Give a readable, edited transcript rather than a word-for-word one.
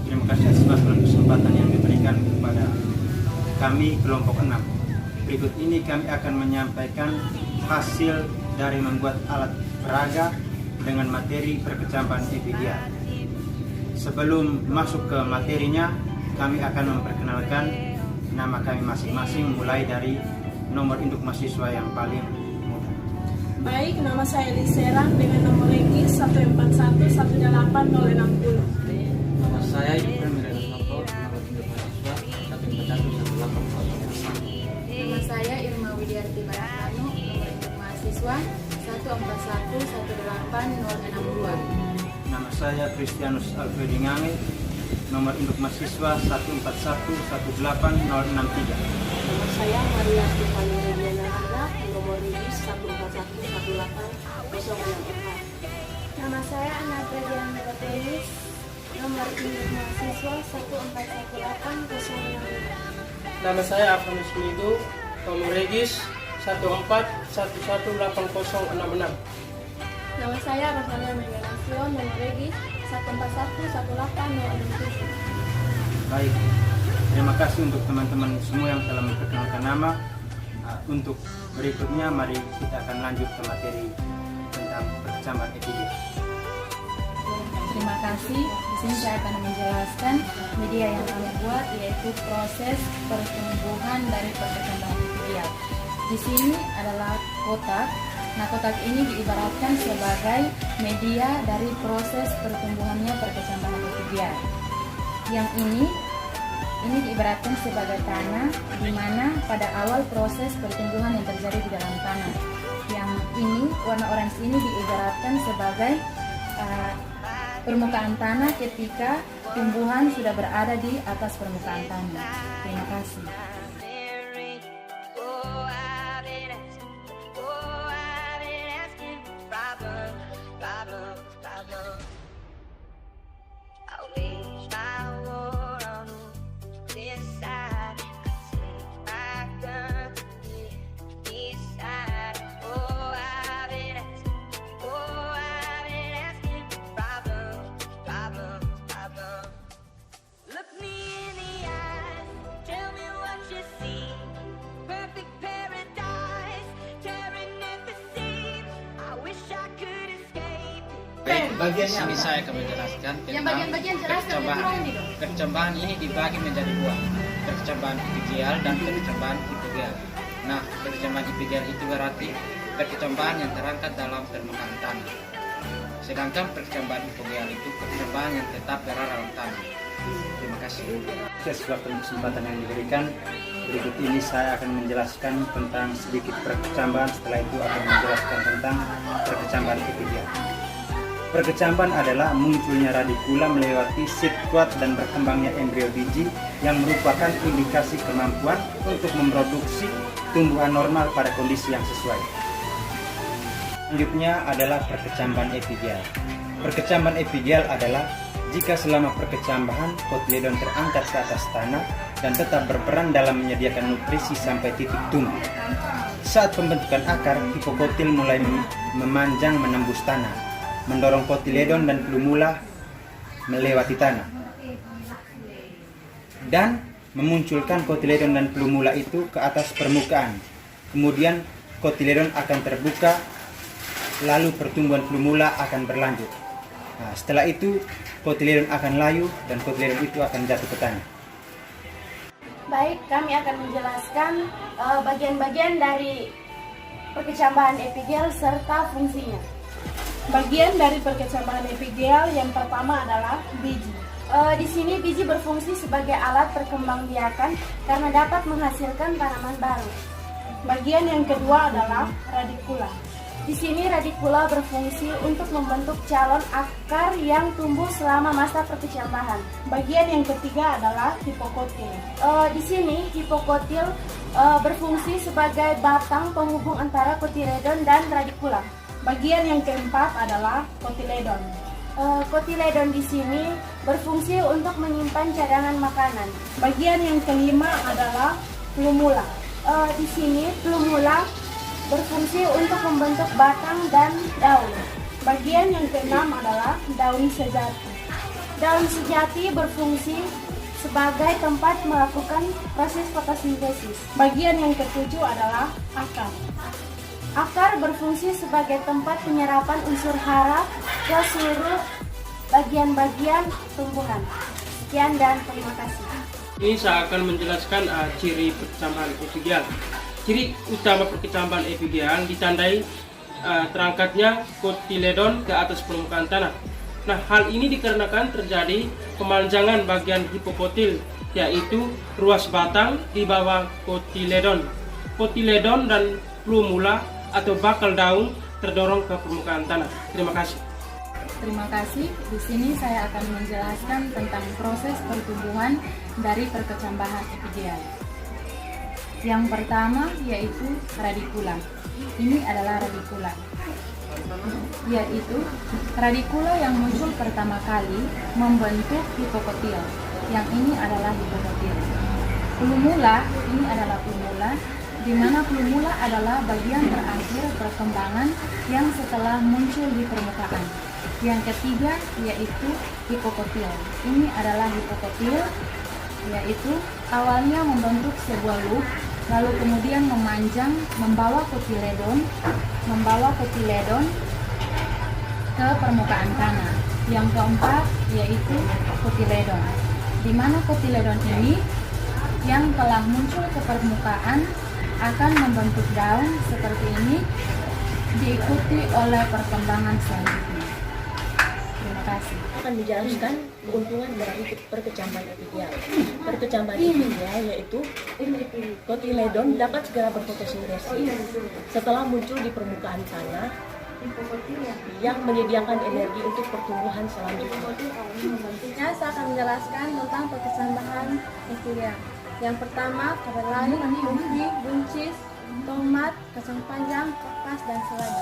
Terima kasih atas kesempatan yang diberikan kepada kami kelompok 6. Berikut ini kami akan menyampaikan hasil dari membuat alat peraga dengan materi perkecambahan epidemial. Sebelum masuk ke materinya, kami akan memperkenalkan nama kami masing-masing, mulai dari nomor induk mahasiswa yang paling muda. Baik, nama saya Lisera dengan nomor regi 14118060. Nama saya Ibrahim Miranda Nopo, nomor induk mahasiswa 141180. Nama saya Irma Widiarti Barakano, nomor induk mahasiswa 14118062. Nama saya Kristianus Alfredi Ngange, nomor induk mahasiswa 14118063. Nama saya Maria Stefani Mediana, nomor regi 14118064. Nama saya Ana Pradiana Tenis, nomor induk mahasiswa 141806. Nama saya Afan Smidu, nomor regis 14118066. Nama saya Rosalia Meganasio, nomor regi 14118067. Baik, terima kasih untuk teman-teman semua yang telah memperkenalkan nama. Untuk berikutnya, mari kita akan lanjut ke materi tentang perkecambahan epidemial. Terima kasih. Di sini saya akan menjelaskan media yang kami buat, yaitu proses pertumbuhan dari perkecambahan epidemial. Di sini adalah kotak. Nah, kotak ini diibaratkan sebagai media dari proses pertumbuhannya perkecambahan epidemial. Yang ini diibaratkan sebagai tanah, di mana pada awal proses pertumbuhan yang terjadi di dalam tanah. Yang ini, warna orange ini diibaratkan sebagai permukaan tanah ketika tumbuhan sudah berada di atas permukaan tanah. Terima kasih. Bagian sini saya akan menjelaskan tentang perkecambahan ini dibagi menjadi dua, perkecambahan epidemial dan perkecambahan hipogeal. Nah, perkecambahan epidemial itu berarti perkecambahan yang terangkat dalam permukaan tanah. Sedangkan perkecambahan hipogeal itu perkecambahan yang tetap berada dalam tanah. Terima kasih. Sesuai kesempatan yang diberikan, berikut ini saya akan menjelaskan tentang sedikit perkecambahan. Setelah itu akan menjelaskan tentang perkecambahan epidemial. Perkecambahan adalah munculnya radikula melewati sitkuat dan berkembangnya embrio biji yang merupakan indikasi kemampuan untuk memproduksi tumbuhan normal pada kondisi yang sesuai. Selanjutnya adalah perkecambahan epidemial. Perkecambahan epidemial adalah jika selama perkecambahan kotiledon terangkat ke atas tanah dan tetap berperan dalam menyediakan nutrisi sampai titik tumbuh. Saat pembentukan akar, hipokotil mulai memanjang menembus tanah, mendorong kotiledon dan plumula melewati tanah, dan memunculkan kotiledon dan plumula itu ke atas permukaan. Kemudian kotiledon akan terbuka, lalu pertumbuhan plumula akan berlanjut. Nah, setelah itu kotiledon akan layu dan kotiledon itu akan jatuh ke tanah. Baik, kami akan menjelaskan bagian-bagian dari perkecambahan epidemial serta fungsinya. Bagian dari perkecambahan epidemial yang pertama adalah biji. Di sini biji berfungsi sebagai alat perkembangbiakan karena dapat menghasilkan tanaman baru. Bagian yang kedua adalah radikula. Di sini radikula berfungsi untuk membentuk calon akar yang tumbuh selama masa perkecambahan. Bagian yang ketiga adalah hipokotil. Di sini hipokotil berfungsi sebagai batang penghubung antara kotiledon dan radikula. Bagian yang keempat adalah kotiledon. Kotiledon di sini berfungsi untuk menyimpan cadangan makanan. Bagian yang kelima adalah plumula. Di sini plumula berfungsi untuk membentuk batang dan daun. Bagian yang keenam adalah daun sejati. Daun sejati berfungsi sebagai tempat melakukan proses fotosintesis. Bagian yang ketujuh adalah akar. Akar berfungsi sebagai tempat penyerapan unsur hara ke seluruh bagian-bagian tumbuhan. Sekian dan terima kasih. Ini saya akan menjelaskan ciri perkecambahan epigial. Ciri utama perkecambahan epigial ditandai terangkatnya kotiledon ke atas permukaan tanah. Nah, hal ini dikarenakan terjadi pemanjangan bagian hipokotil, yaitu ruas batang di bawah kotiledon. Kotiledon dan plumula atau bakal daun terdorong ke permukaan tanah. Terima kasih. Terima kasih. Di sini saya akan menjelaskan tentang proses pertumbuhan dari perkecambahan epigial. Yang pertama yaitu radikula. Ini adalah radikula, yaitu radikula yang muncul pertama kali membentuk hipokotil. Yang ini adalah hipokotil. Plumula, ini adalah plumula, di mana plumula adalah bagian terakhir perkembangan yang setelah muncul di permukaan. Yang ketiga yaitu hipokotil. Ini adalah hipokotil, yaitu awalnya membentuk sebuah loop, lalu kemudian memanjang membawa kotiledon ke permukaan tanah. Yang keempat yaitu kotiledon, di mana kotiledon ini yang telah muncul ke permukaan akan membentuk daun seperti ini, diikuti oleh perkembangan selanjutnya. Terima kasih. Akan menjelaskan keuntungan dari perkecambahan epigial. Perkecambahan epigial yaitu kotiledon dapat segera berfotosintesis setelah muncul di permukaan tanah yang menyediakan energi untuk pertumbuhan selanjutnya. Saya akan menjelaskan tentang perkecambahan epigial. Yang pertama, kedelai, ubi, buncis, tomat, kacang panjang, kapas, dan selada.